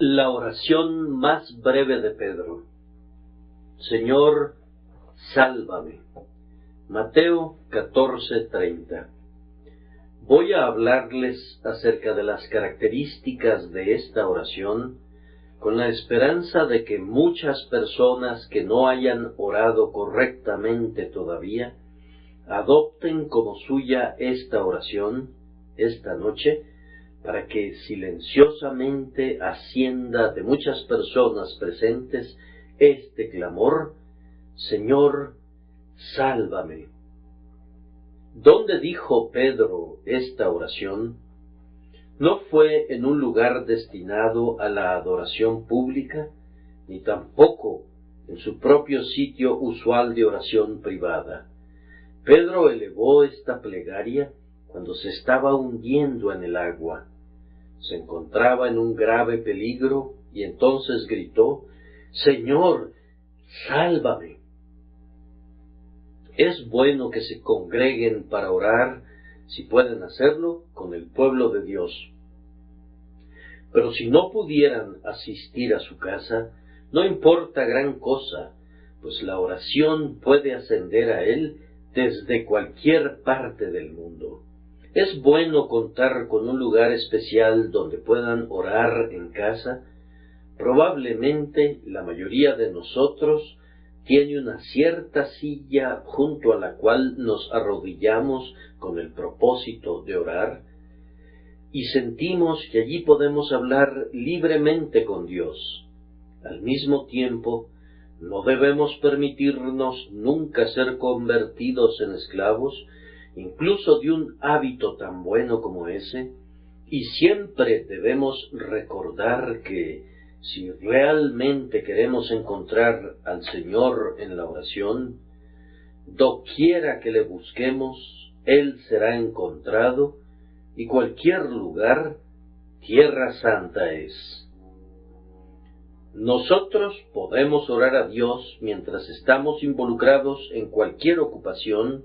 La oración más breve de Pedro. Señor, sálvame. Mateo 14:30. Voy a hablarles acerca de las características de esta oración, con la esperanza de que muchas personas que no hayan orado correctamente todavía, adopten como suya esta oración esta noche, para que silenciosamente ascienda de muchas personas presentes este clamor: Señor, sálvame. ¿Dónde dijo Pedro esta oración? No fue en un lugar destinado a la adoración pública, ni tampoco en su propio sitio usual de oración privada. Pedro elevó esta plegaria cuando se estaba hundiendo en el agua. Se encontraba en un grave peligro y entonces gritó: Señor, sálvame. Es bueno que se congreguen para orar, si pueden hacerlo, con el pueblo de Dios. Pero si no pudieran asistir a su casa, no importa gran cosa, pues la oración puede ascender a él desde cualquier parte del mundo. Es bueno contar con un lugar especial donde puedan orar en casa. Probablemente la mayoría de nosotros tiene una cierta silla junto a la cual nos arrodillamos con el propósito de orar, y sentimos que allí podemos hablar libremente con Dios. Al mismo tiempo, no debemos permitirnos nunca ser convertidos en esclavos, incluso de un hábito tan bueno como ese, y siempre debemos recordar que, si realmente queremos encontrar al Señor en la oración, doquiera que le busquemos, Él será encontrado, y cualquier lugar, tierra santa es. Nosotros podemos orar a Dios mientras estamos involucrados en cualquier ocupación,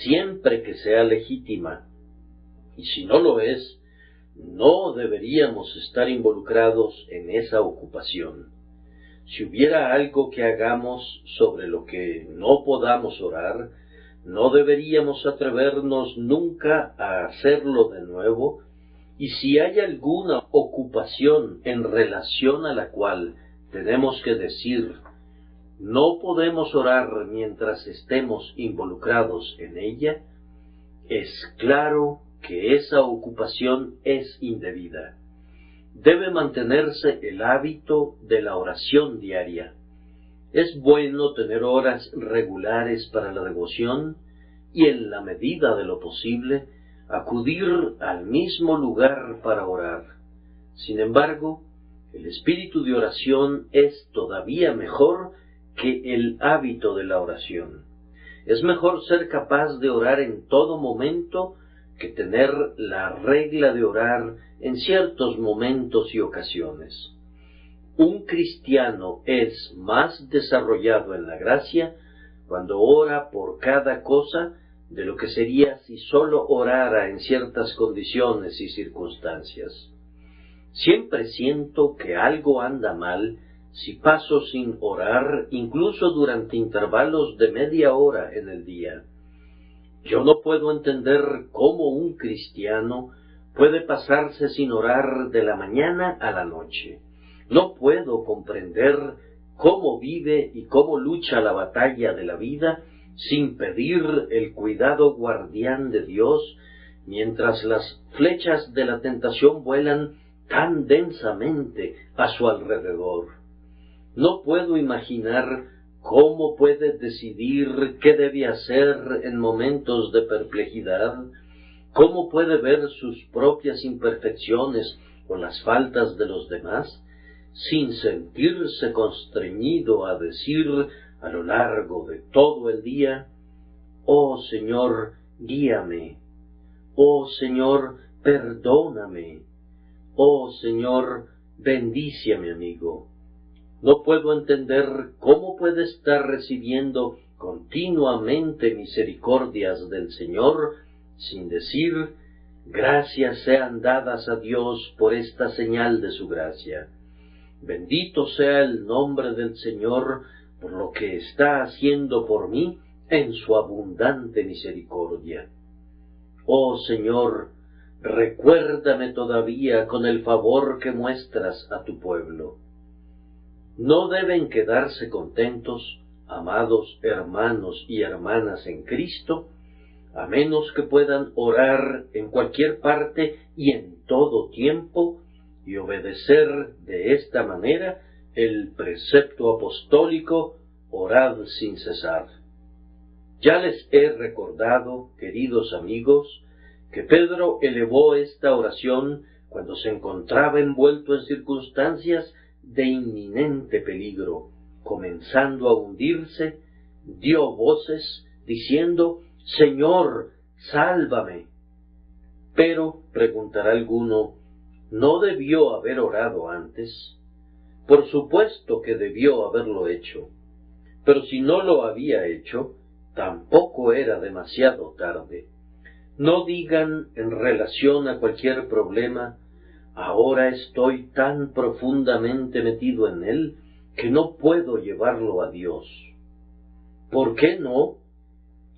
siempre que sea legítima, y si no lo es, no deberíamos estar involucrados en esa ocupación. Si hubiera algo que hagamos sobre lo que no podamos orar, no deberíamos atrevernos nunca a hacerlo de nuevo, y si hay alguna ocupación en relación a la cual tenemos que decir no podemos orar mientras estemos involucrados en ella, es claro que esa ocupación es indebida. Debe mantenerse el hábito de la oración diaria. Es bueno tener horas regulares para la devoción y, en la medida de lo posible, acudir al mismo lugar para orar. Sin embargo, el espíritu de oración es todavía mejor que el hábito de la oración. Es mejor ser capaz de orar en todo momento que tener la regla de orar en ciertos momentos y ocasiones. Un cristiano es más desarrollado en la gracia cuando ora por cada cosa de lo que sería si sólo orara en ciertas condiciones y circunstancias. Siempre siento que algo anda mal si paso sin orar, incluso durante intervalos de media hora en el día. Yo no puedo entender cómo un cristiano puede pasarse sin orar de la mañana a la noche. No puedo comprender cómo vive y cómo lucha la batalla de la vida sin pedir el cuidado guardián de Dios, mientras las flechas de la tentación vuelan tan densamente a su alrededor. No puedo imaginar cómo puede decidir qué debe hacer en momentos de perplejidad, cómo puede ver sus propias imperfecciones o las faltas de los demás, sin sentirse constreñido a decir a lo largo de todo el día: «Oh Señor, guíame. Oh Señor, perdóname. Oh Señor, bendice a mi amigo». No puedo entender cómo puede estar recibiendo continuamente misericordias del Señor sin decir: «Gracias sean dadas a Dios por esta señal de su gracia». Bendito sea el nombre del Señor por lo que está haciendo por mí en su abundante misericordia. Oh Señor, recuérdame todavía con el favor que muestras a tu pueblo. No deben quedarse contentos, amados hermanos y hermanas en Cristo, a menos que puedan orar en cualquier parte y en todo tiempo, y obedecer de esta manera el precepto apostólico, orad sin cesar. Ya les he recordado, queridos amigos, que Pedro elevó esta oración cuando se encontraba envuelto en circunstancias de inminente peligro. Comenzando a hundirse, dio voces diciendo: «Señor, sálvame». Pero, preguntará alguno, ¿no debió haber orado antes? Por supuesto que debió haberlo hecho, pero si no lo había hecho, tampoco era demasiado tarde. No digan en relación a cualquier problema: «Ahora estoy tan profundamente metido en él que no puedo llevarlo a Dios». ¿Por qué no?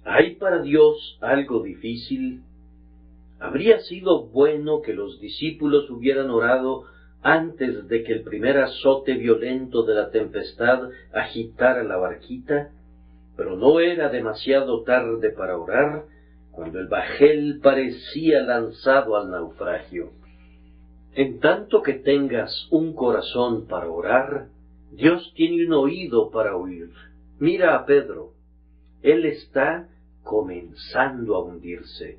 ¿Hay para Dios algo difícil? Habría sido bueno que los discípulos hubieran orado antes de que el primer azote violento de la tempestad agitara la barquita, pero no era demasiado tarde para orar cuando el bajel parecía lanzado al naufragio. En tanto que tengas un corazón para orar, Dios tiene un oído para oír. Mira a Pedro. Él está comenzando a hundirse.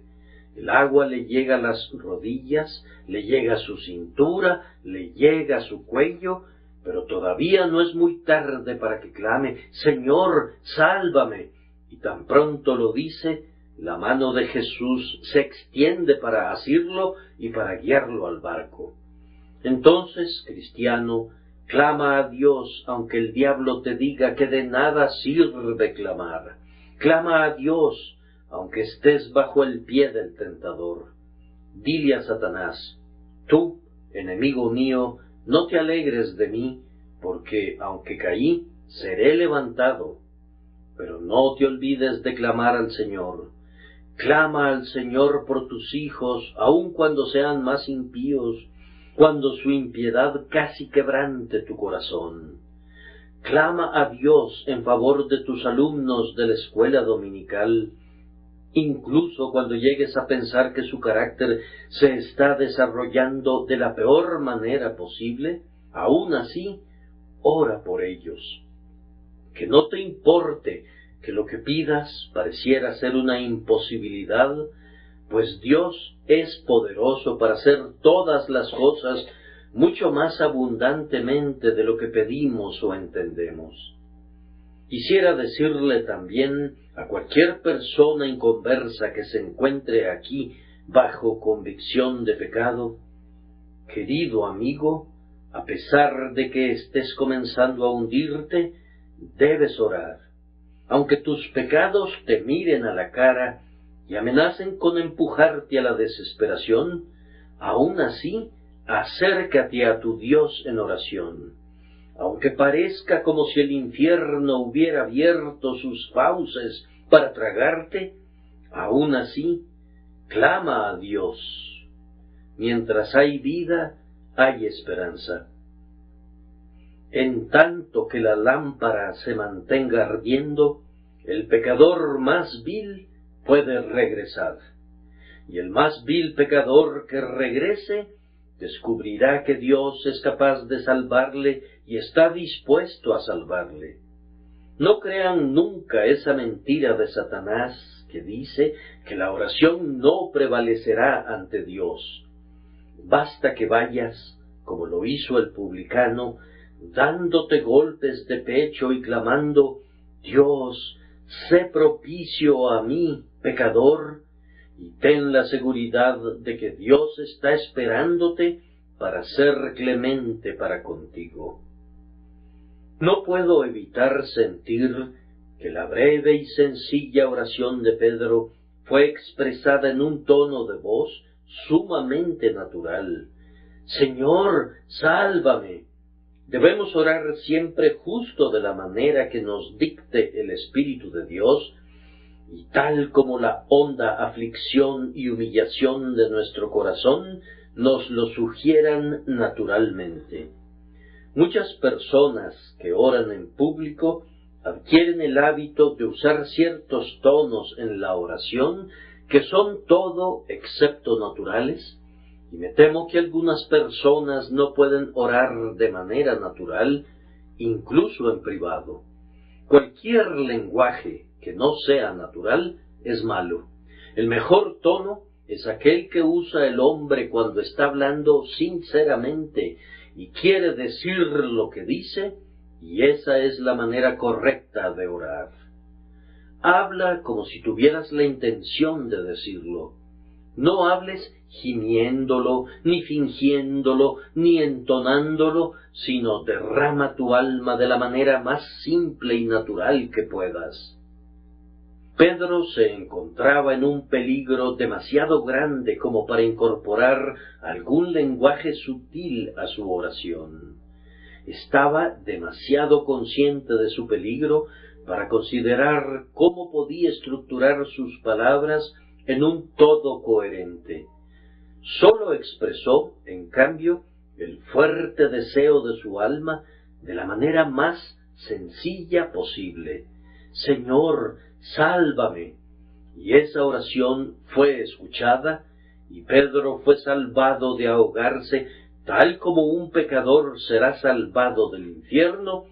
El agua le llega a las rodillas, le llega a su cintura, le llega a su cuello, pero todavía no es muy tarde para que clame: «Señor, sálvame». Y tan pronto lo dice, la mano de Jesús se extiende para asirlo y para guiarlo al barco. Entonces, cristiano, clama a Dios aunque el diablo te diga que de nada sirve clamar. Clama a Dios aunque estés bajo el pie del tentador. Dile a Satanás: «Tú, enemigo mío, no te alegres de mí, porque aunque caí, seré levantado». Pero no te olvides de clamar al Señor. Clama al Señor por tus hijos, aun cuando sean más impíos, cuando su impiedad casi quebrante tu corazón. Clama a Dios en favor de tus alumnos de la escuela dominical, incluso cuando llegues a pensar que su carácter se está desarrollando de la peor manera posible. Aún así, ora por ellos. Que no te importe que lo que pidas pareciera ser una imposibilidad, pues Dios es poderoso para hacer todas las cosas mucho más abundantemente de lo que pedimos o entendemos. Quisiera decirle también a cualquier persona inconversa que se encuentre aquí bajo convicción de pecado: querido amigo, a pesar de que estés comenzando a hundirte, debes orar. Aunque tus pecados te miren a la cara y amenacen con empujarte a la desesperación, aún así, acércate a tu Dios en oración. Aunque parezca como si el infierno hubiera abierto sus fauces para tragarte, aún así, clama a Dios. Mientras hay vida, hay esperanza. En tanto que la lámpara se mantenga ardiendo, el pecador más vil puede regresar. Y el más vil pecador que regrese descubrirá que Dios es capaz de salvarle y está dispuesto a salvarle. No crean nunca esa mentira de Satanás que dice que la oración no prevalecerá ante Dios. Basta que vayas, como lo hizo el publicano, dándote golpes de pecho y clamando: «Dios, sé propicio a mí, pecador», y ten la seguridad de que Dios está esperándote para ser clemente para contigo. No puedo evitar sentir que la breve y sencilla oración de Pedro fue expresada en un tono de voz sumamente natural. «Señor, sálvame». Debemos orar siempre justo de la manera que nos dicte el Espíritu de Dios, y tal como la honda aflicción y humillación de nuestro corazón nos lo sugieran naturalmente. Muchas personas que oran en público adquieren el hábito de usar ciertos tonos en la oración que son todo excepto naturales, y me temo que algunas personas no pueden orar de manera natural, incluso en privado. Cualquier lenguaje que no sea natural es malo. El mejor tono es aquel que usa el hombre cuando está hablando sinceramente y quiere decir lo que dice, y esa es la manera correcta de orar. Habla como si tuvieras la intención de decirlo. No hables gimiéndolo, ni fingiéndolo, ni entonándolo, sino derrama tu alma de la manera más simple y natural que puedas. Pedro se encontraba en un peligro demasiado grande como para incorporar algún lenguaje sutil a su oración. Estaba demasiado consciente de su peligro para considerar cómo podía estructurar sus palabras en un todo coherente. Sólo expresó, en cambio, el fuerte deseo de su alma de la manera más sencilla posible. Señor, sálvame. Y esa oración fue escuchada, y Pedro fue salvado de ahogarse, tal como un pecador será salvado del infierno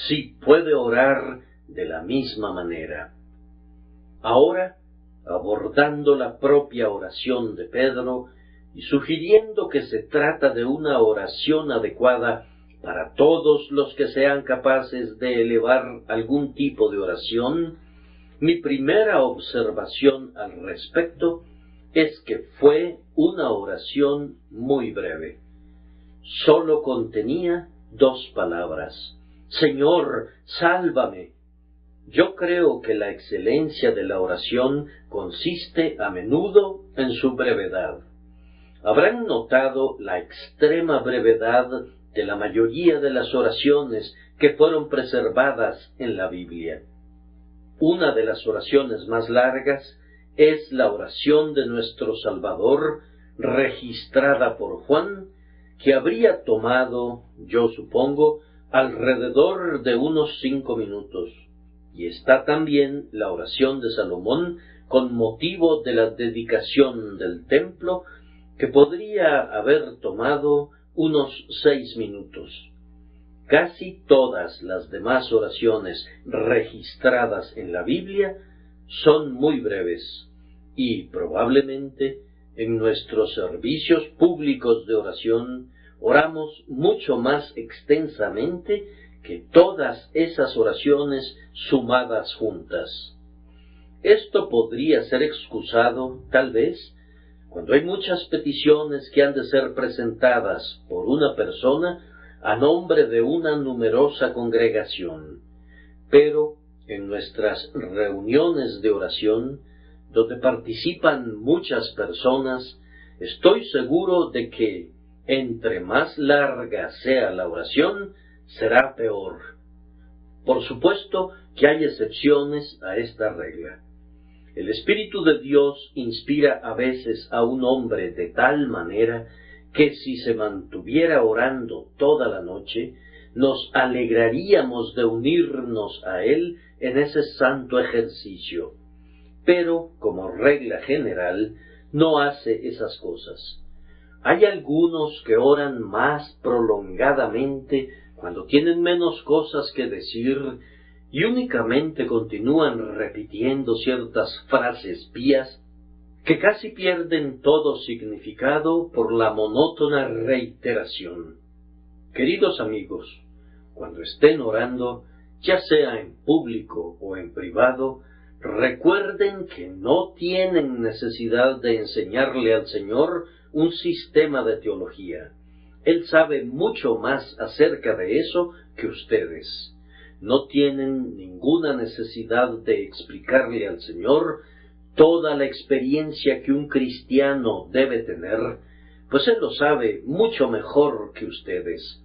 si puede orar de la misma manera. Ahora, abordando la propia oración de Pedro y sugiriendo que se trata de una oración adecuada para todos los que sean capaces de elevar algún tipo de oración, mi primera observación al respecto es que fue una oración muy breve. Sólo contenía 2 palabras: Señor, sálvame. Yo creo que la excelencia de la oración consiste a menudo en su brevedad. Habrán notado la extrema brevedad de la mayoría de las oraciones que fueron preservadas en la Biblia. Una de las oraciones más largas es la oración de nuestro Salvador, registrada por Juan, que habría tomado, yo supongo, alrededor de unos 5 minutos. Y está también la oración de Salomón con motivo de la dedicación del templo, que podría haber tomado unos 6 minutos. Casi todas las demás oraciones registradas en la Biblia son muy breves, y probablemente en nuestros servicios públicos de oración oramos mucho más extensamente que todas esas oraciones sumadas juntas. Esto podría ser excusado, tal vez, cuando hay muchas peticiones que han de ser presentadas por una persona a nombre de una numerosa congregación. Pero en nuestras reuniones de oración, donde participan muchas personas, estoy seguro de que, entre más larga sea la oración, será peor. Por supuesto que hay excepciones a esta regla. El Espíritu de Dios inspira a veces a un hombre de tal manera que si se mantuviera orando toda la noche, nos alegraríamos de unirnos a él en ese santo ejercicio. Pero, como regla general, no hace esas cosas. Hay algunos que oran más prolongadamente cuando tienen menos cosas que decir y únicamente continúan repitiendo ciertas frases pías que casi pierden todo significado por la monótona reiteración. Queridos amigos, cuando estén orando, ya sea en público o en privado, recuerden que no tienen necesidad de enseñarle al Señor un sistema de teología. Él sabe mucho más acerca de eso que ustedes. No tienen ninguna necesidad de explicarle al Señor toda la experiencia que un cristiano debe tener, pues Él lo sabe mucho mejor que ustedes.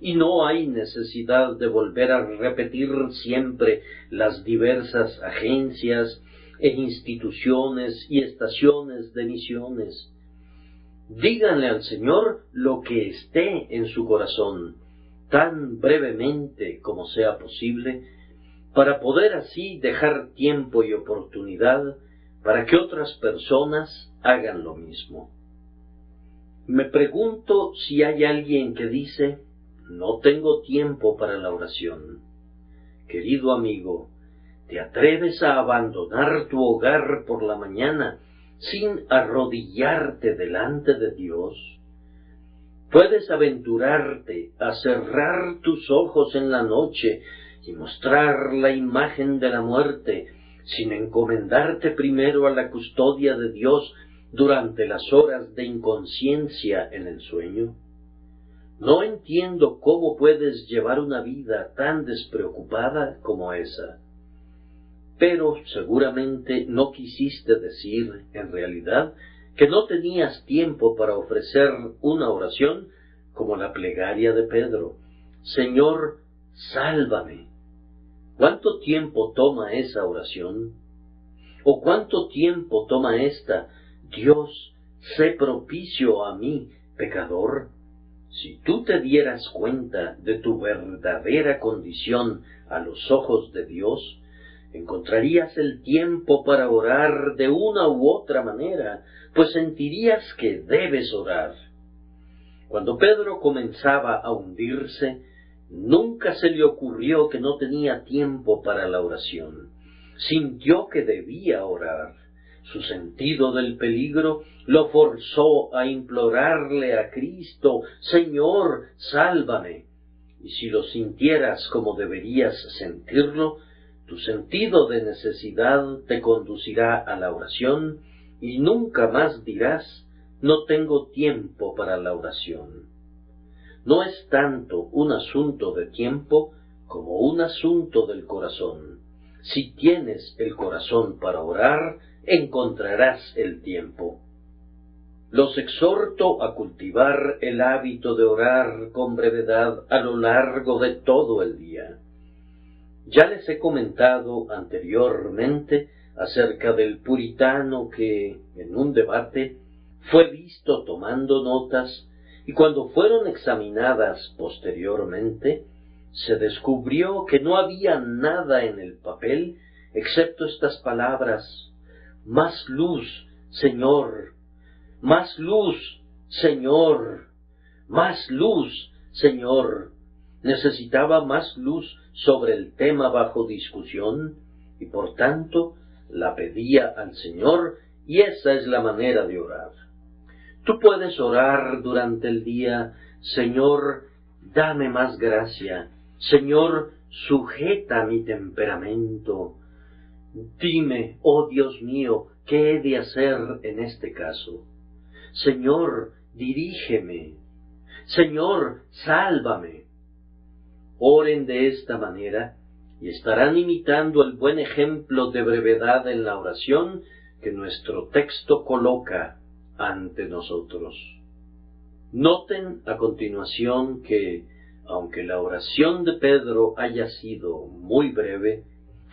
y no hay necesidad de volver a repetir siempre las diversas agencias e instituciones y estaciones de misiones. Díganle al Señor lo que esté en su corazón, tan brevemente como sea posible, para poder así dejar tiempo y oportunidad para que otras personas hagan lo mismo. Me pregunto si hay alguien que dice: no tengo tiempo para la oración. Querido amigo, ¿te atreves a abandonar tu hogar por la mañana sin arrodillarte delante de Dios? ¿Puedes aventurarte a cerrar tus ojos en la noche y mostrar la imagen de la muerte sin encomendarte primero a la custodia de Dios durante las horas de inconsciencia en el sueño? No entiendo cómo puedes llevar una vida tan despreocupada como esa. Pero seguramente no quisiste decir, en realidad, que no tenías tiempo para ofrecer una oración como la plegaria de Pedro: Señor, sálvame. ¿Cuánto tiempo toma esa oración? ¿O cuánto tiempo toma esta: Dios, sé propicio a mí, pecador? Si tú te dieras cuenta de tu verdadera condición a los ojos de Dios, encontrarías el tiempo para orar de una u otra manera, pues sentirías que debes orar. Cuando Pedro comenzaba a hundirse, nunca se le ocurrió que no tenía tiempo para la oración. Sintió que debía orar. Su sentido del peligro lo forzó a implorarle a Cristo: Señor, sálvame. Y si lo sintieras como deberías sentirlo, tu sentido de necesidad te conducirá a la oración y nunca más dirás: no tengo tiempo para la oración. No es tanto un asunto de tiempo como un asunto del corazón. Si tienes el corazón para orar, encontrarás el tiempo. Los exhorto a cultivar el hábito de orar con brevedad a lo largo de todo el día. Ya les he comentado anteriormente acerca del puritano que, en un debate, fue visto tomando notas, y cuando fueron examinadas posteriormente, se descubrió que no había nada en el papel excepto estas palabras: más luz, Señor, más luz, Señor, más luz, Señor. Necesitaba más luz sobre el tema bajo discusión y por tanto la pedía al Señor, y esa es la manera de orar. Tú puedes orar durante el día: Señor, dame más gracia. Señor, sujeta mi temperamento. Dime, oh Dios mío, ¿qué he de hacer en este caso? Señor, dirígeme. Señor, sálvame. Oren de esta manera y estarán imitando el buen ejemplo de brevedad en la oración que nuestro texto coloca ante nosotros. Noten a continuación que, aunque la oración de Pedro haya sido muy breve,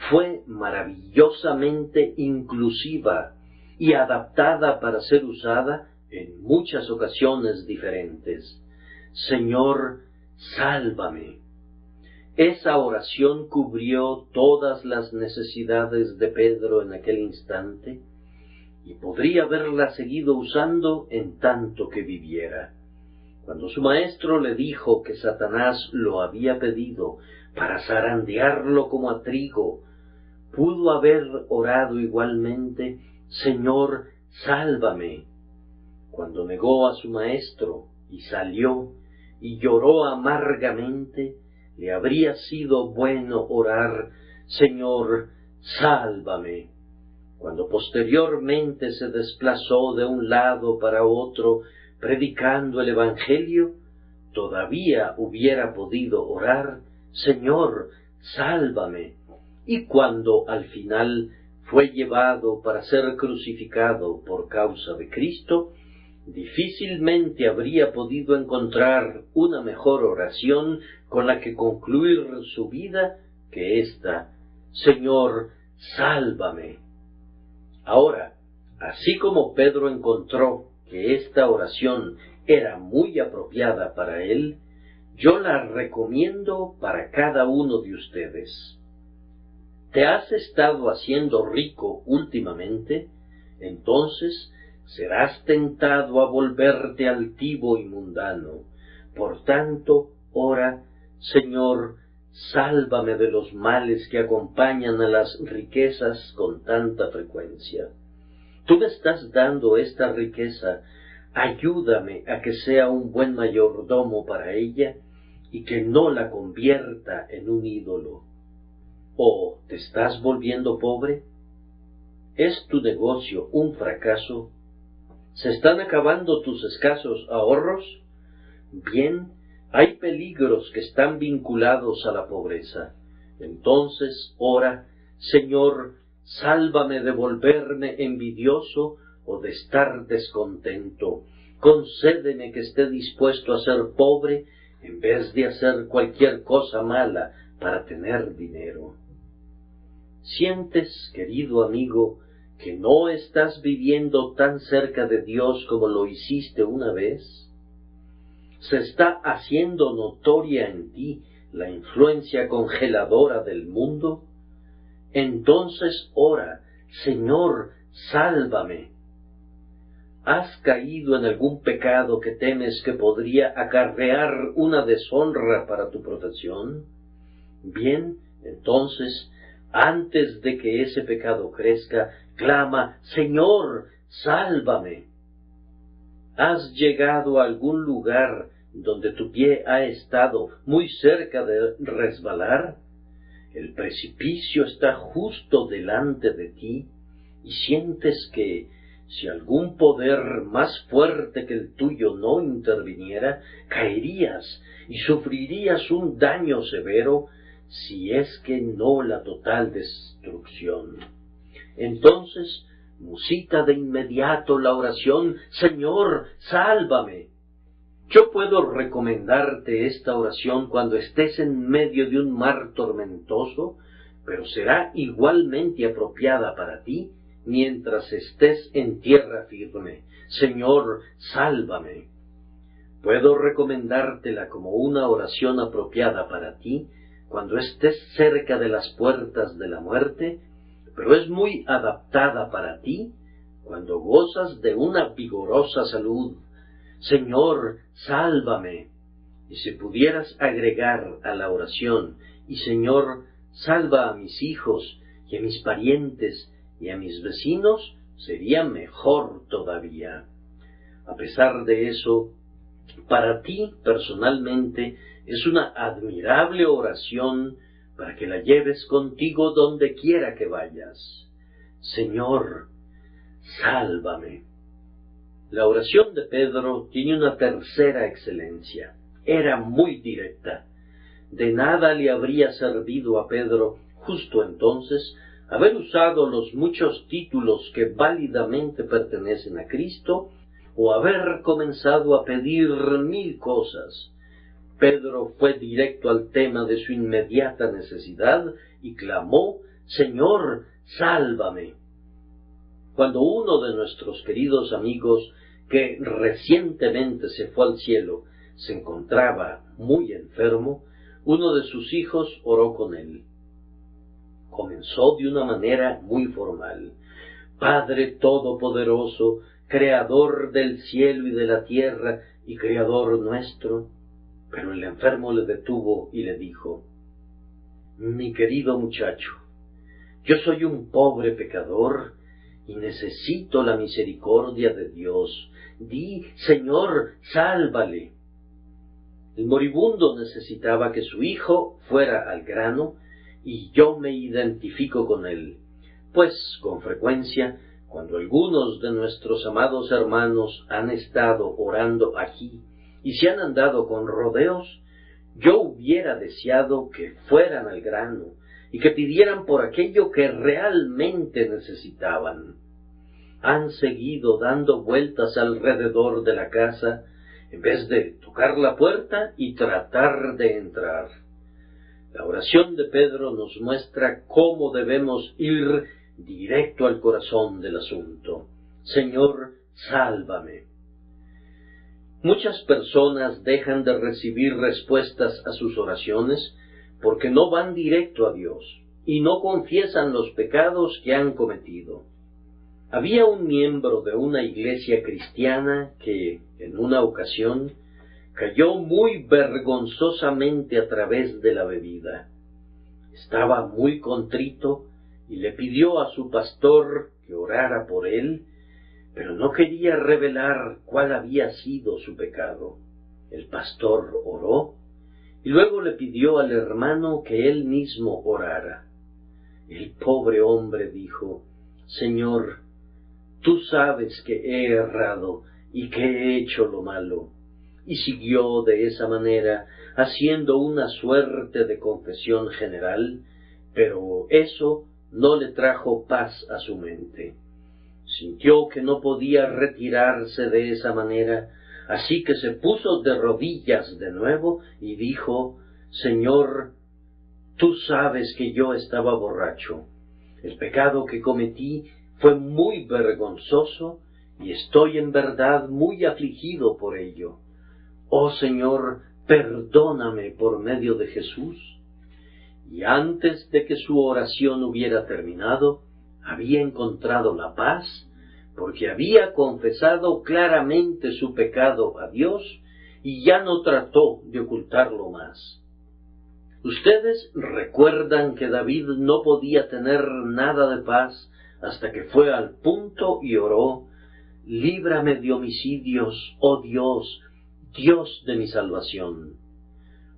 fue maravillosamente inclusiva y adaptada para ser usada en muchas ocasiones diferentes. Señor, sálvame. Esa oración cubrió todas las necesidades de Pedro en aquel instante, y podría haberla seguido usando en tanto que viviera. Cuando su maestro le dijo que Satanás lo había pedido para zarandearlo como a trigo, pudo haber orado igualmente: Señor, sálvame. Cuando negó a su maestro y salió y lloró amargamente, le habría sido bueno orar: Señor, sálvame. Cuando posteriormente se desplazó de un lado para otro predicando el Evangelio, todavía hubiera podido orar: Señor, sálvame. Y cuando al final fue llevado para ser crucificado por causa de Cristo, Difícilmente habría podido encontrar una mejor oración con la que concluir su vida que esta: Señor, sálvame. Ahora, así como Pedro encontró que esta oración era muy apropiada para él, yo la recomiendo para cada uno de ustedes. ¿Te has estado haciendo rico últimamente? Entonces serás tentado a volverte altivo y mundano. Por tanto, ora: Señor, sálvame de los males que acompañan a las riquezas con tanta frecuencia. Tú me estás dando esta riqueza, ayúdame a que sea un buen mayordomo para ella y que no la convierta en un ídolo. ¿O te estás volviendo pobre? ¿Es tu negocio un fracaso? ¿Se están acabando tus escasos ahorros? Bien, hay peligros que están vinculados a la pobreza. Entonces, ora: Señor, sálvame de volverme envidioso o de estar descontento. Concédeme que esté dispuesto a ser pobre en vez de hacer cualquier cosa mala para tener dinero. ¿Sientes, querido amigo, que no estás viviendo tan cerca de Dios como lo hiciste una vez? ¿Se está haciendo notoria en ti la influencia congeladora del mundo? Entonces ora: Señor, sálvame. ¿Has caído en algún pecado que temes que podría acarrear una deshonra para tu profesión? Bien, entonces, antes de que ese pecado crezca, clama: Señor, sálvame. ¿Has llegado a algún lugar donde tu pie ha estado muy cerca de resbalar? El precipicio está justo delante de ti y sientes que, si algún poder más fuerte que el tuyo no interviniera, caerías y sufrirías un daño severo, si es que no la total destrucción. Entonces, musita de inmediato la oración: Señor, sálvame. Yo puedo recomendarte esta oración cuando estés en medio de un mar tormentoso, pero será igualmente apropiada para ti mientras estés en tierra firme. Señor, sálvame. Puedo recomendártela como una oración apropiada para ti cuando estés cerca de las puertas de la muerte, pero es muy adaptada para ti cuando gozas de una vigorosa salud. Señor, sálvame. Y si pudieras agregar a la oración: y Señor, salva a mis hijos y a mis parientes y a mis vecinos, sería mejor todavía. A pesar de eso, para ti personalmente es una admirable oración para que la lleves contigo donde quiera que vayas. Señor, sálvame. La oración de Pedro tiene una tercera excelencia. Era muy directa. De nada le habría servido a Pedro, justo entonces, haber usado los muchos títulos que válidamente pertenecen a Cristo, o haber comenzado a pedir 1000 cosas. Pedro fue directo al tema de su inmediata necesidad y clamó: Señor, sálvame. Cuando uno de nuestros queridos amigos, que recientemente se fue al cielo, se encontraba muy enfermo, uno de sus hijos oró con él. Comenzó de una manera muy formal: Padre Todopoderoso, Creador del cielo y de la tierra y Creador nuestro. Pero el enfermo le detuvo y le dijo: Mi querido muchacho, yo soy un pobre pecador y necesito la misericordia de Dios. Di: Señor, sálvale. El moribundo necesitaba que su hijo fuera al grano, y yo me identifico con él, pues con frecuencia, cuando algunos de nuestros amados hermanos han estado orando aquí y se han andado con rodeos, yo hubiera deseado que fueran al grano y que pidieran por aquello que realmente necesitaban. han seguido dando vueltas alrededor de la casa en vez de tocar la puerta y tratar de entrar. La oración de Pedro nos muestra cómo debemos ir directo al corazón del asunto. Señor, sálvame. Muchas personas dejan de recibir respuestas a sus oraciones porque no van directo a Dios y no confiesan los pecados que han cometido. Había un miembro de una iglesia cristiana que, en una ocasión, cayó muy vergonzosamente a través de la bebida. Estaba muy contrito y le pidió a su pastor que orara por él, pero no quería revelar cuál había sido su pecado. El pastor oró y luego le pidió al hermano que él mismo orara. El pobre hombre dijo: Señor, tú sabes que he errado y que he hecho lo malo. Y siguió de esa manera, haciendo una suerte de confesión general, pero eso no le trajo paz a su mente. Sintió que no podía retirarse de esa manera, así que se puso de rodillas de nuevo y dijo: Señor, tú sabes que yo estaba borracho. El pecado que cometí fue muy vergonzoso y estoy en verdad muy afligido por ello. Oh Señor, perdóname por medio de Jesús. Y antes de que su oración hubiera terminado, había encontrado la paz, porque había confesado claramente su pecado a Dios y ya no trató de ocultarlo más. Ustedes recuerdan que David no podía tener nada de paz hasta que fue al punto y oró: líbrame de homicidios, oh Dios, Dios de mi salvación.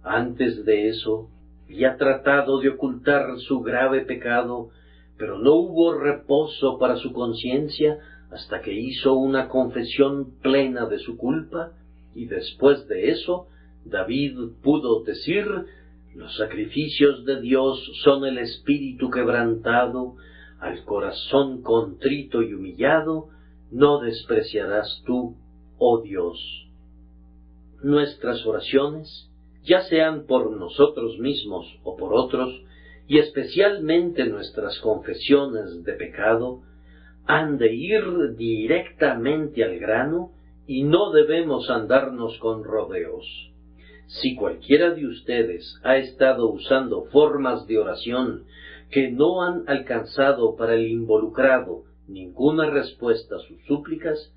Antes de eso, había tratado de ocultar su grave pecado, pero no hubo reposo para su conciencia hasta que hizo una confesión plena de su culpa, y después de eso, David pudo decir: los sacrificios de Dios son el espíritu quebrantado, al corazón contrito y humillado no despreciarás tú, oh Dios. Nuestras oraciones, ya sean por nosotros mismos o por otros, y especialmente nuestras confesiones de pecado, han de ir directamente al grano y no debemos andarnos con rodeos. Si cualquiera de ustedes ha estado usando formas de oración que no han alcanzado para el involucrado ninguna respuesta a sus súplicas,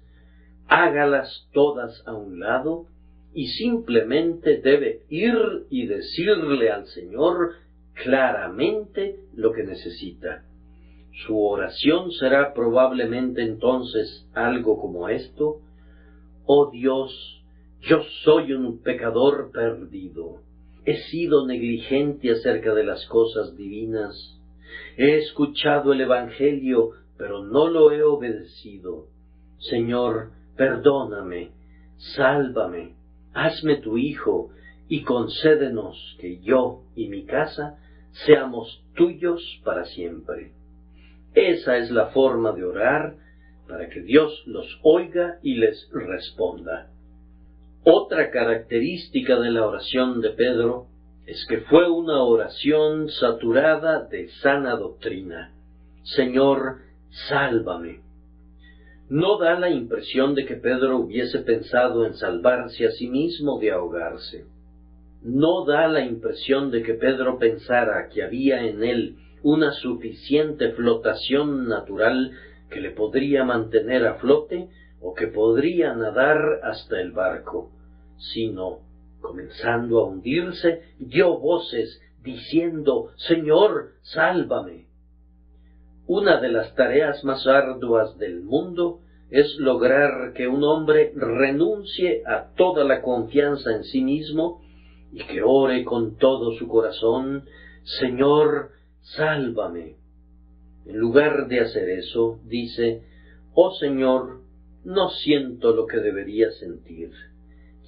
hágalas todas a un lado y simplemente debe ir y decirle al Señor claramente lo que necesita. Su oración será probablemente entonces algo como esto: oh Dios, yo soy un pecador perdido. He sido negligente acerca de las cosas divinas. He escuchado el Evangelio, pero no lo he obedecido. Señor, perdóname, sálvame, hazme tu hijo y concédenos que yo y mi casa seamos tuyos para siempre. Esa es la forma de orar para que Dios los oiga y les responda. Otra característica de la oración de Pedro es que fue una oración saturada de sana doctrina. Señor, sálvame. No da la impresión de que Pedro hubiese pensado en salvarse a sí mismo de ahogarse. No da la impresión de que Pedro pensara que había en él una suficiente flotación natural que le podría mantener a flote o que podría nadar hasta el barco, sino, comenzando a hundirse, dio voces diciendo: Señor, sálvame. Una de las tareas más arduas del mundo es lograr que un hombre renuncie a toda la confianza en sí mismo y que ore con todo su corazón: Señor, sálvame. En lugar de hacer eso, dice: oh Señor, no siento lo que debería sentir.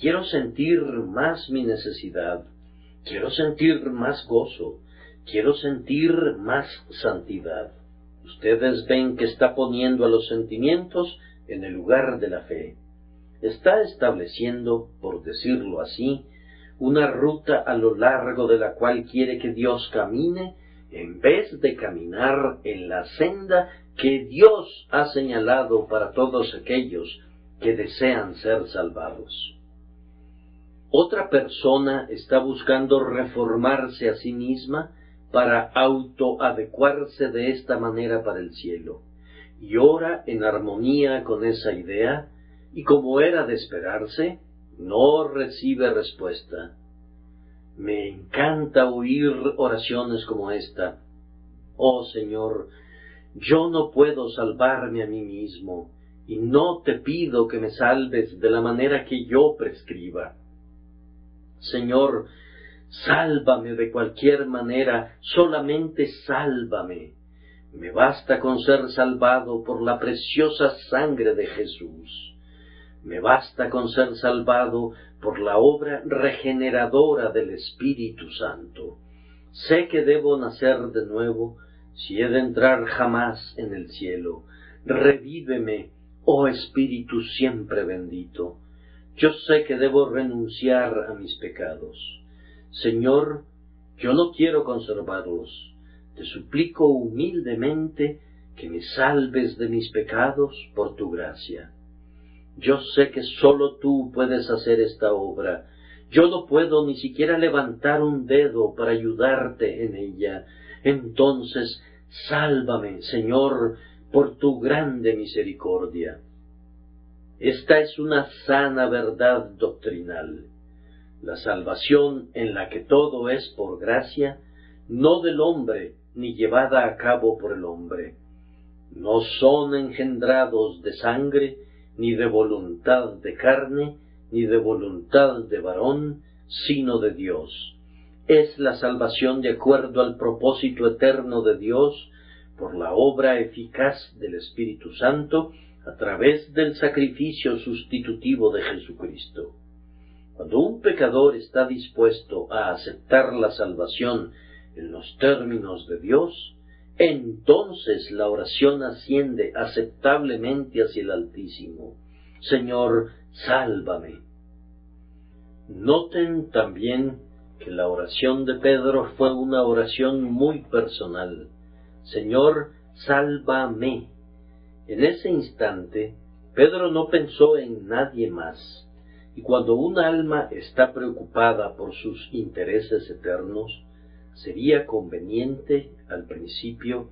Quiero sentir más mi necesidad. Quiero sentir más gozo. Quiero sentir más santidad. Ustedes ven que está poniendo a los sentimientos en el lugar de la fe. Está estableciendo, por decirlo así, una ruta a lo largo de la cual quiere que Dios camine, en vez de caminar en la senda que Dios ha señalado para todos aquellos que desean ser salvados. Otra persona está buscando reformarse a sí misma para autoadecuarse de esta manera para el cielo, y ora en armonía con esa idea, y como era de esperarse, no recibe respuesta. Me encanta oír oraciones como esta: oh Señor, yo no puedo salvarme a mí mismo, y no te pido que me salves de la manera que yo prescriba. Señor, sálvame de cualquier manera, solamente sálvame. Me basta con ser salvado por la preciosa sangre de Jesús. Me basta con ser salvado por la obra regeneradora del Espíritu Santo. Sé que debo nacer de nuevo si he de entrar jamás en el cielo. Revíveme, oh Espíritu siempre bendito. Yo sé que debo renunciar a mis pecados. Señor, yo no quiero conservarlos. Te suplico humildemente que me salves de mis pecados por tu gracia. Yo sé que sólo tú puedes hacer esta obra. Yo no puedo ni siquiera levantar un dedo para ayudarte en ella. Entonces, sálvame, Señor, por tu grande misericordia. Esta es una sana verdad doctrinal. La salvación en la que todo es por gracia, no del hombre, ni llevada a cabo por el hombre. No son engendrados de sangre, ni de voluntad de carne, ni de voluntad de varón, sino de Dios. Es la salvación de acuerdo al propósito eterno de Dios, por la obra eficaz del Espíritu Santo, a través del sacrificio sustitutivo de Jesucristo. Cuando un pecador está dispuesto a aceptar la salvación en los términos de Dios, entonces la oración asciende aceptablemente hacia el Altísimo. Señor, sálvame. Noten también que la oración de Pedro fue una oración muy personal. Señor, sálvame. En ese instante, Pedro no pensó en nadie más, y cuando un alma está preocupada por sus intereses eternos, sería conveniente, al principio,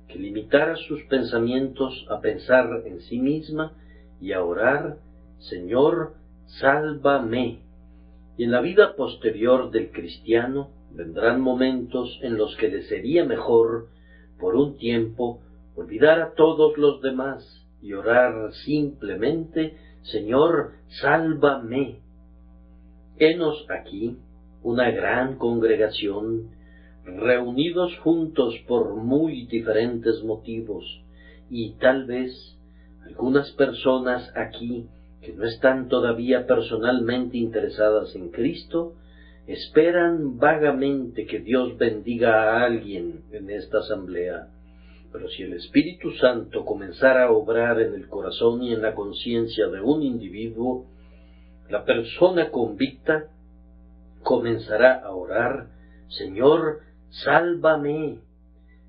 que limitara sus pensamientos a pensar en sí misma y a orar: Señor, sálvame. Y en la vida posterior del cristiano vendrán momentos en los que le sería mejor, por un tiempo, olvidar a todos los demás y orar simplemente: Señor, sálvame. Henos aquí una gran congregación, reunidos juntos por muy diferentes motivos, y tal vez algunas personas aquí que no están todavía personalmente interesadas en Cristo, esperan vagamente que Dios bendiga a alguien en esta asamblea. Pero si el Espíritu Santo comenzara a obrar en el corazón y en la conciencia de un individuo, la persona convicta comenzará a orar: Señor, sálvame.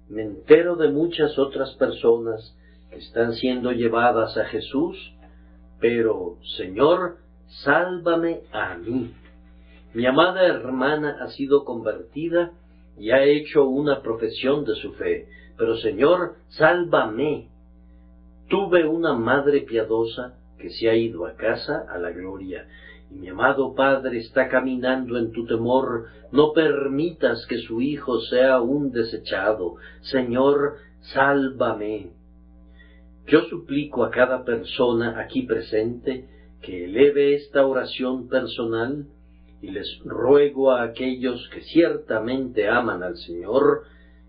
Me entero de muchas otras personas que están siendo llevadas a Jesús, pero, Señor, sálvame a mí. Mi amada hermana ha sido convertida y ha hecho una profesión de su fe, pero, Señor, sálvame. Tuve una madre piadosa que se ha ido a casa a la gloria, y mi amado Padre está caminando en tu temor. No permitas que su hijo sea un desechado. Señor, sálvame. Yo suplico a cada persona aquí presente que eleve esta oración personal, y les ruego a aquellos que ciertamente aman al Señor,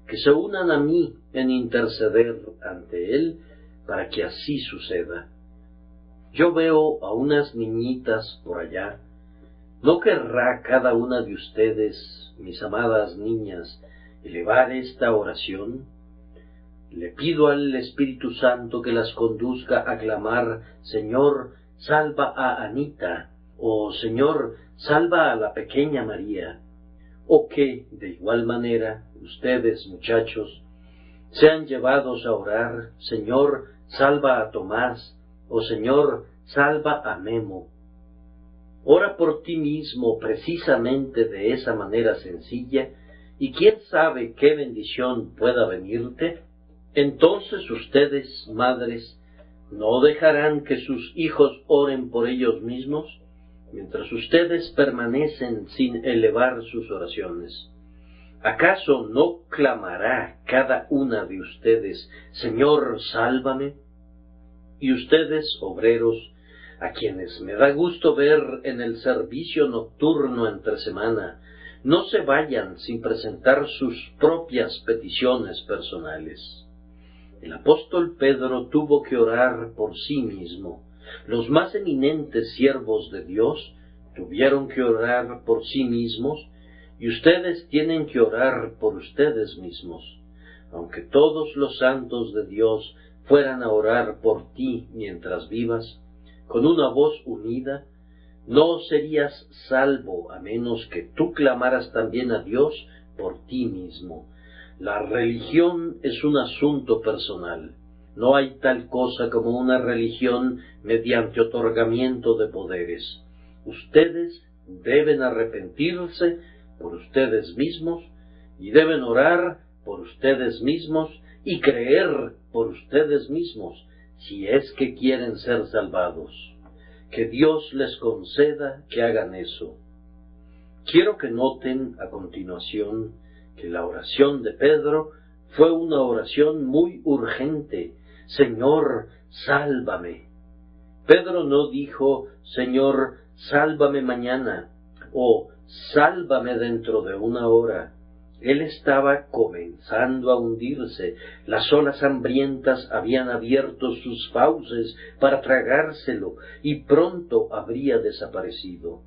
que se unan a mí en interceder ante Él, para que así suceda. Yo veo a unas niñitas por allá. ¿No querrá cada una de ustedes, mis amadas niñas, elevar esta oración? Le pido al Espíritu Santo que las conduzca a clamar: Señor, salva a Anita, o Señor, salva a la pequeña María. O que, de igual manera, ustedes, muchachos, sean llevados a orar: Señor, salva a Tomás, o Señor, salva a Memo. Ora por ti mismo precisamente de esa manera sencilla, y quién sabe qué bendición pueda venirte. Entonces ustedes, madres, ¿no dejarán que sus hijos oren por ellos mismos, mientras ustedes permanecen sin elevar sus oraciones? ¿Acaso no clamará cada una de ustedes: Señor, sálvame? Y ustedes, obreros, a quienes me da gusto ver en el servicio nocturno entre semana, no se vayan sin presentar sus propias peticiones personales. El apóstol Pedro tuvo que orar por sí mismo. Los más eminentes siervos de Dios tuvieron que orar por sí mismos, y ustedes tienen que orar por ustedes mismos. Aunque todos los santos de Dios fueran a orar por ti mientras vivas, con una voz unida, no serías salvo a menos que tú clamaras también a Dios por ti mismo. La religión es un asunto personal. No hay tal cosa como una religión mediante otorgamiento de poderes. Ustedes deben arrepentirse por ustedes mismos, y deben orar por ustedes mismos y creer por ustedes mismos, si es que quieren ser salvados. Que Dios les conceda que hagan eso. Quiero que noten a continuación que la oración de Pedro fue una oración muy urgente: Señor, sálvame. Pedro no dijo: Señor, sálvame mañana, o sálvame dentro de una hora. Él estaba comenzando a hundirse. Las olas hambrientas habían abierto sus fauces para tragárselo, y pronto habría desaparecido.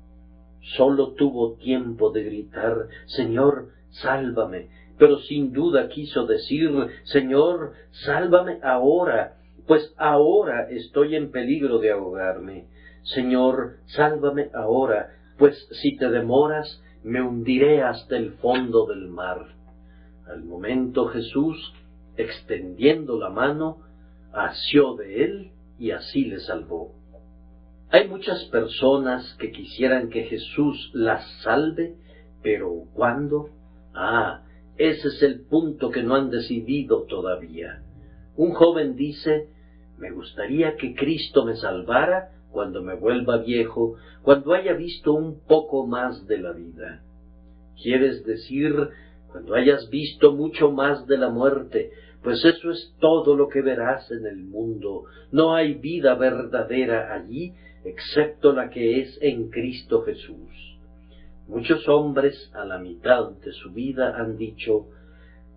Solo tuvo tiempo de gritar: Señor, sálvame, pero sin duda quiso decir: Señor, sálvame ahora, pues ahora estoy en peligro de ahogarme. Señor, sálvame ahora, pues si te demoras, me hundiré hasta el fondo del mar. Al momento Jesús, extendiendo la mano, asió de él y así le salvó. Hay muchas personas que quisieran que Jesús las salve, pero ¿cuándo? Ese es el punto que no han decidido todavía. Un joven dice: me gustaría que Cristo me salvara cuando me vuelva viejo, cuando haya visto un poco más de la vida. ¿Quieres decir cuando hayas visto mucho más de la muerte? Pues eso es todo lo que verás en el mundo. No hay vida verdadera allí, excepto la que es en Cristo Jesús. Muchos hombres a la mitad de su vida han dicho: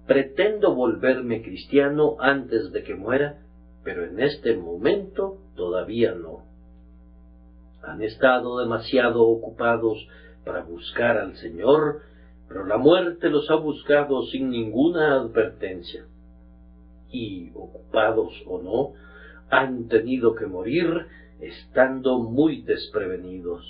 pretendo volverme cristiano antes de que muera, pero en este momento todavía no. Han estado demasiado ocupados para buscar al Señor, pero la muerte los ha buscado sin ninguna advertencia. Y, ocupados o no, han tenido que morir estando muy desprevenidos.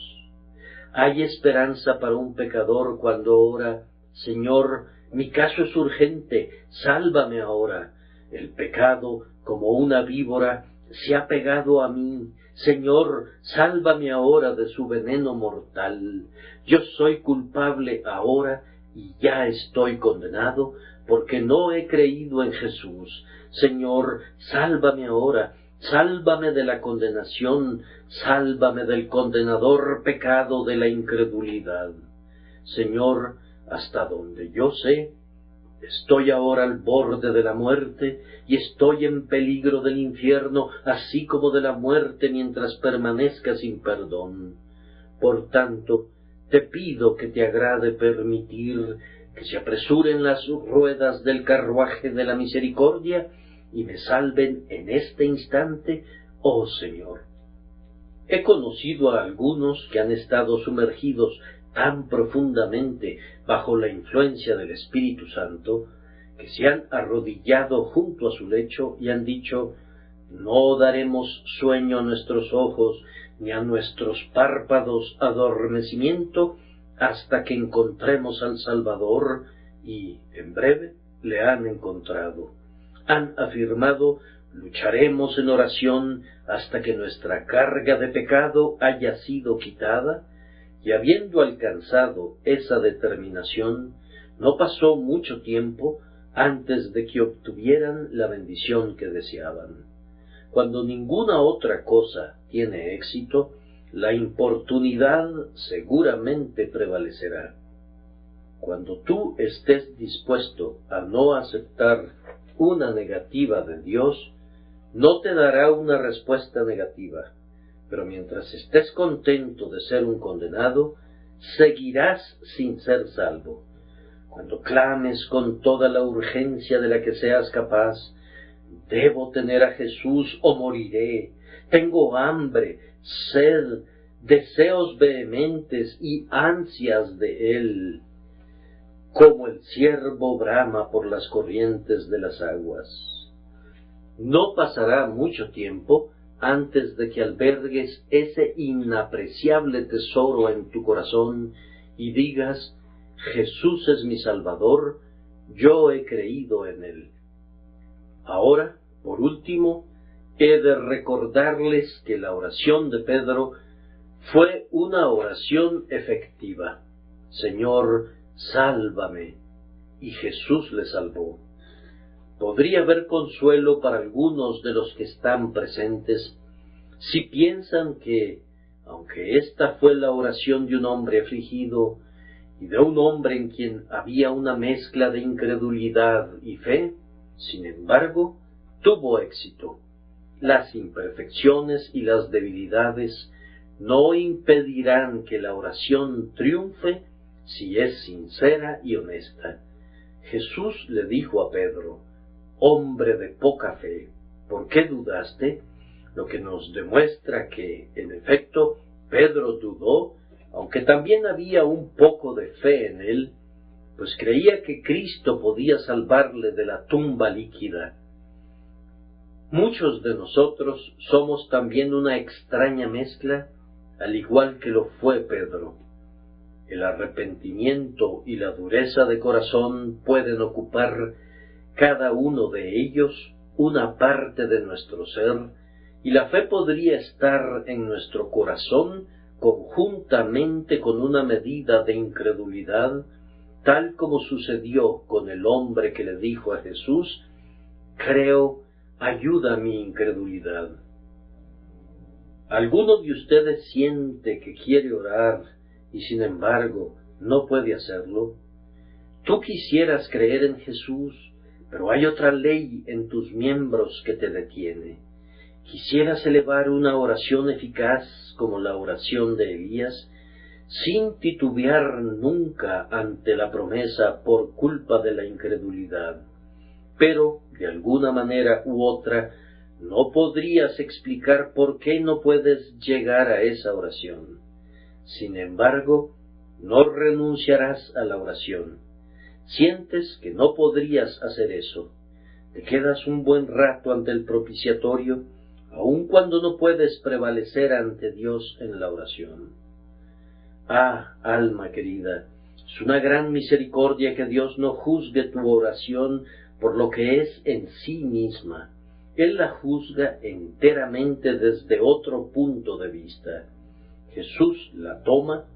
Hay esperanza para un pecador cuando ora: Señor, mi caso es urgente, sálvame ahora. El pecado, como una víbora, se ha pegado a mí. Señor, sálvame ahora de su veneno mortal. Yo soy culpable ahora y ya estoy condenado porque no he creído en Jesús. Señor, sálvame ahora, sálvame de la condenación, sálvame del condenador pecado de la incredulidad. Señor, hasta donde yo sé, estoy ahora al borde de la muerte y estoy en peligro del infierno, así como de la muerte mientras permanezca sin perdón. Por tanto, te pido que te agrade permitir que se apresuren las ruedas del carruaje de la misericordia y me salven en este instante, oh Señor. He conocido a algunos que han estado sumergidos tan profundamente bajo la influencia del Espíritu Santo que se han arrodillado junto a su lecho y han dicho: no daremos sueño a nuestros ojos, ni a nuestros párpados adormecimiento, hasta que encontremos al Salvador, y en breve le han encontrado. Han afirmado: lucharemos en oración hasta que nuestra carga de pecado haya sido quitada, y habiendo alcanzado esa determinación, no pasó mucho tiempo antes de que obtuvieran la bendición que deseaban. Cuando ninguna otra cosa tiene éxito, la importunidad seguramente prevalecerá. Cuando tú estés dispuesto a no aceptar una negativa de Dios, no te dará una respuesta negativa, pero mientras estés contento de ser un condenado, seguirás sin ser salvo. Cuando clames con toda la urgencia de la que seas capaz: debo tener a Jesús o moriré, tengo hambre, sed, deseos vehementes y ansias de Él, como el ciervo brama por las corrientes de las aguas. No pasará mucho tiempo antes de que albergues ese inapreciable tesoro en tu corazón y digas: Jesús es mi Salvador, yo he creído en Él. Ahora, por último, he de recordarles que la oración de Pedro fue una oración efectiva. Señor, sálvame. Y Jesús le salvó. Podría haber consuelo para algunos de los que están presentes si piensan que, aunque esta fue la oración de un hombre afligido y de un hombre en quien había una mezcla de incredulidad y fe, sin embargo, tuvo éxito. Las imperfecciones y las debilidades no impedirán que la oración triunfe si es sincera y honesta. Jesús le dijo a Pedro: hombre de poca fe, ¿por qué dudaste? Lo que nos demuestra que, en efecto, Pedro dudó, aunque también había un poco de fe en él, pues creía que Cristo podía salvarle de la tumba líquida. Muchos de nosotros somos también una extraña mezcla, al igual que lo fue Pedro. El arrepentimiento y la dureza de corazón pueden ocupar cada uno de ellos una parte de nuestro ser, y la fe podría estar en nuestro corazón conjuntamente con una medida de incredulidad, tal como sucedió con el hombre que le dijo a Jesús: creo, ayuda mi incredulidad. ¿Alguno de ustedes siente que quiere orar y sin embargo no puede hacerlo? Tú quisieras creer en Jesús, pero hay otra ley en tus miembros que te detiene. Quisieras elevar una oración eficaz como la oración de Elías, sin titubear nunca ante la promesa por culpa de la incredulidad. Pero, de alguna manera u otra, no podrías explicar por qué no puedes llegar a esa oración. Sin embargo, no renunciarás a la oración. Sientes que no podrías hacer eso. Te quedas un buen rato ante el propiciatorio, aun cuando no puedes prevalecer ante Dios en la oración. Ah, alma querida, es una gran misericordia que Dios no juzgue tu oración por lo que es en sí misma. Él la juzga enteramente desde otro punto de vista. Jesús la toma,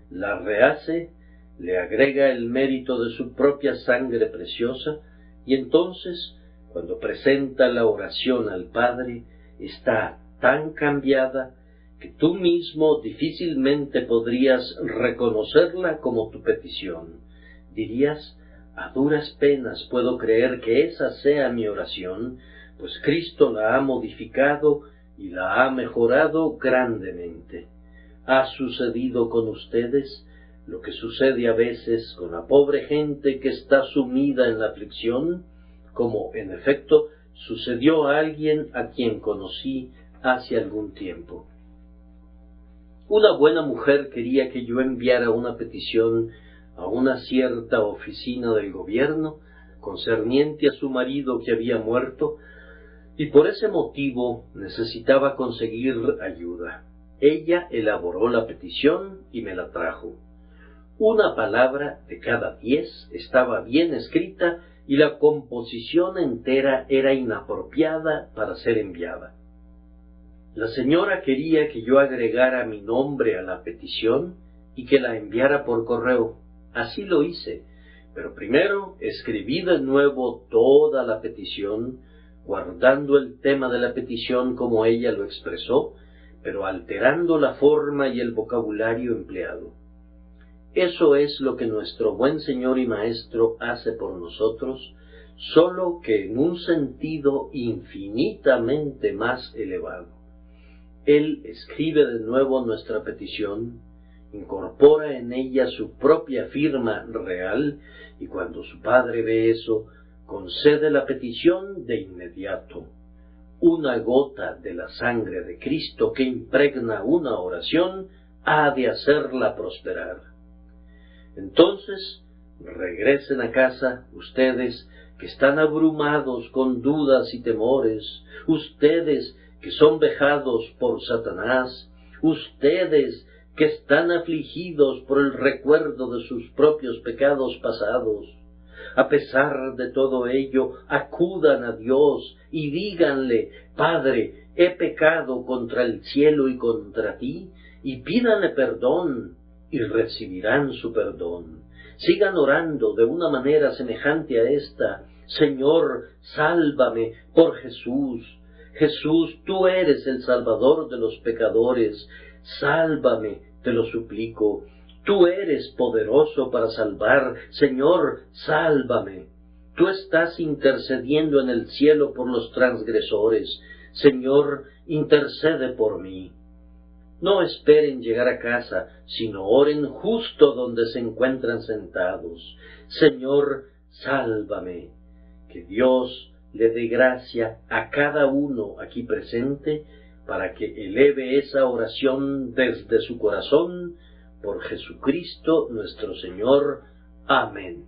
la rehace, le agrega el mérito de su propia sangre preciosa, y entonces, cuando presenta la oración al Padre, está tan cambiada que tú mismo difícilmente podrías reconocerla como tu petición. Dirías: a duras penas puedo creer que esa sea mi oración, pues Cristo la ha modificado y la ha mejorado grandemente. ¿Ha sucedido con ustedes lo que sucede a veces con la pobre gente que está sumida en la aflicción, como en efecto sucedió a alguien a quien conocí hace algún tiempo? Una buena mujer quería que yo enviara una petición a una cierta oficina del gobierno concerniente a su marido que había muerto, y por ese motivo necesitaba conseguir ayuda. Ella elaboró la petición y me la trajo. Una palabra de cada 10 estaba bien escrita y la composición entera era inapropiada para ser enviada. La señora quería que yo agregara mi nombre a la petición y que la enviara por correo. Así lo hice, pero primero escribí de nuevo toda la petición, guardando el tema de la petición como ella lo expresó, pero alterando la forma y el vocabulario empleado. Eso es lo que nuestro buen Señor y Maestro hace por nosotros, solo que en un sentido infinitamente más elevado. Él escribe de nuevo nuestra petición, incorpora en ella su propia firma real, y cuando su Padre ve eso, concede la petición de inmediato. Una gota de la sangre de Cristo que impregna una oración ha de hacerla prosperar. Entonces, regresen a casa ustedes que están abrumados con dudas y temores, ustedes que son vejados por Satanás, ustedes que están afligidos por el recuerdo de sus propios pecados pasados. A pesar de todo ello, acudan a Dios y díganle: Padre, he pecado contra el cielo y contra ti, y pídanle perdón, y recibirán su perdón. Sigan orando de una manera semejante a esta: Señor, sálvame por Jesús. Jesús, tú eres el Salvador de los pecadores. Sálvame, te lo suplico. Tú eres poderoso para salvar. Señor, sálvame. Tú estás intercediendo en el cielo por los transgresores. Señor, intercede por mí. No esperen llegar a casa, sino oren justo donde se encuentran sentados. Señor, sálvame. Que Dios le dé gracia a cada uno aquí presente para que eleve esa oración desde su corazón por Jesucristo nuestro Señor. Amén.